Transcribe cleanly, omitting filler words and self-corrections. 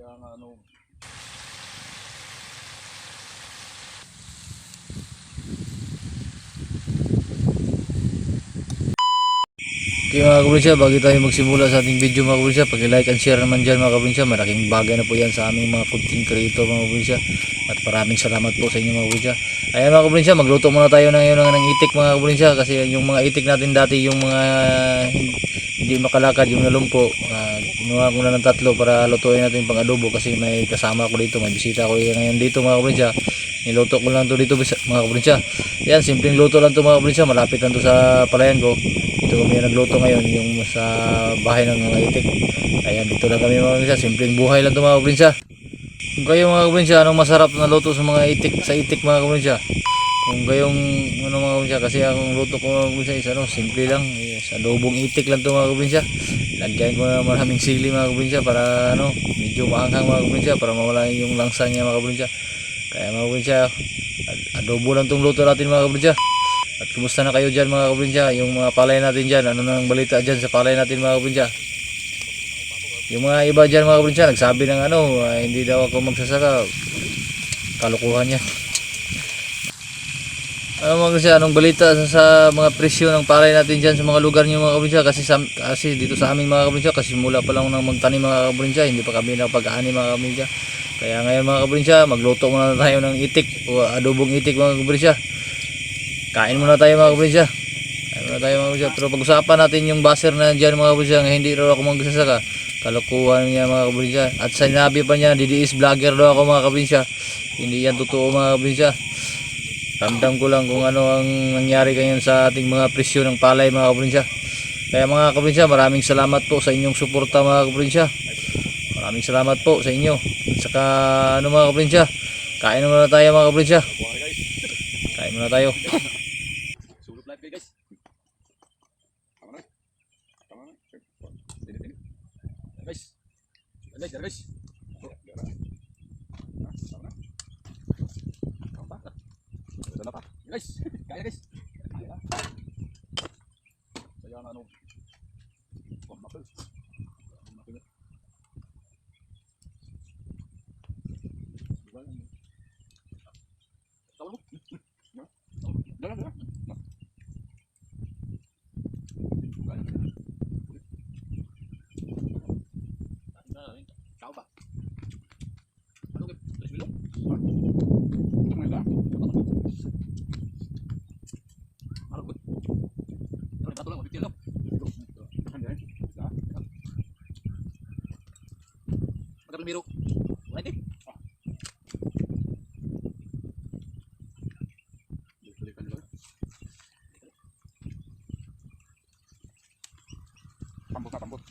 Kaya nga ano. Okay mga kabrinsya, bago tayo magsimula sa ating video mga kabrinsya, pag-like and share naman dyan mga kabrinsya, malaking bagay na po yan sa aming mga content creator mga kabrinsya. At maraming salamat po sa inyo mga kabrinsya. Ayan mga kabrinsya, magluto muna tayo ngayon ng itik mga kabrinsya, kasi yung mga itik natin dati, yung mga hindi makalakad, yung nalumpo, ginawa ko na ng tatlo para lutuin natin pang adobo, kasi may kasama ko dito, may bisita ko ngayon dito mga kabrinsya. Niluto ko lang to dito mga kabrinsya. Yan, simpleng luto lang to mga kabrinsya, malapit lang to sa palayan ko. Dito kami nagluto ngayon, yung sa bahay ng mga itik. Ayan, dito lang kami mga kabrinsya, simpleng buhay lang to mga kabrinsya. Kung kayo mga kabrinsya, anong masarap na luto sa mga itik, sa itik mga kabrinsya? Kung kayong ano mga kabrinsya, kasi ang luto ko mga kabrinsya is simple lang, is adobong itik lang to mga kabrinsya. Lagyan ko na maraming sili mga kabrinsya para medyo maanghang mga kabrinsya, para mawala yung langsa niya mga kabrinsya. Kaya mga kabrinsya, adobo lang tong luto natin mga kabrinsya. At kumusta na kayo dyan mga kabrinsya, yung mga palay natin dyan, ano nang balita dyan sa palay natin mga kabrinsya? Yung mga iba dyan mga kabrinsya, nagsabi ng hindi daw ako magsasaka, kalukuhan niya. Ano mga kabrinsya, anong balita sa mga presyo ng palay natin dyan sa mga lugar niyo mga kabrinsya? Kasi dito sa aming mga kabrinsya, kasi mula pa lang nang magtanim mga kabrinsya, hindi pa kami nakapag-ani mga kabrinsya. Kaya ngayon mga kabrinsya, magluto muna tayo ng itik o adobong itik mga kabrinsya. Kain muna tayo mga kabrinsya. Kain muna tayo mga kabrinsya. Pero pag-usapan natin yung baser na dyan mga kabrinsya, hindi raw ako magsasaka. Kalokohan niya mga kabrinsya. At sinabi pa niya, DDS vlogger daw ako mga kabrinsya. Hindi yan totoo mga kabrinsya. Ramdam ko lang kung ano ang nangyari ngayon sa ating mga presyo ng palay mga kabrinsya. Kaya mga kabrinsya, maraming salamat po sa inyong suporta mga kabrinsya. Maraming salamat po sa inyo. At saka mga kabrinsya, kain muna tayo mga kabrinsya. Kain muna tayo. Sulok live kayo guys. Tama na. Tama na. Dini. Guys. Guys, guys. Tama na. Tama pa. Ito na pa. Guys, kaya guys. Kaya. Kaya nga ano. Wag mapil. Mapil. Tawag mo. Dala. Kau ba? Ano ka? 3 kilo? Ito mo ito. Ano ba? Ano ba ito lang? 50 kilo? Magkano biro? 190? Pambot na pambot.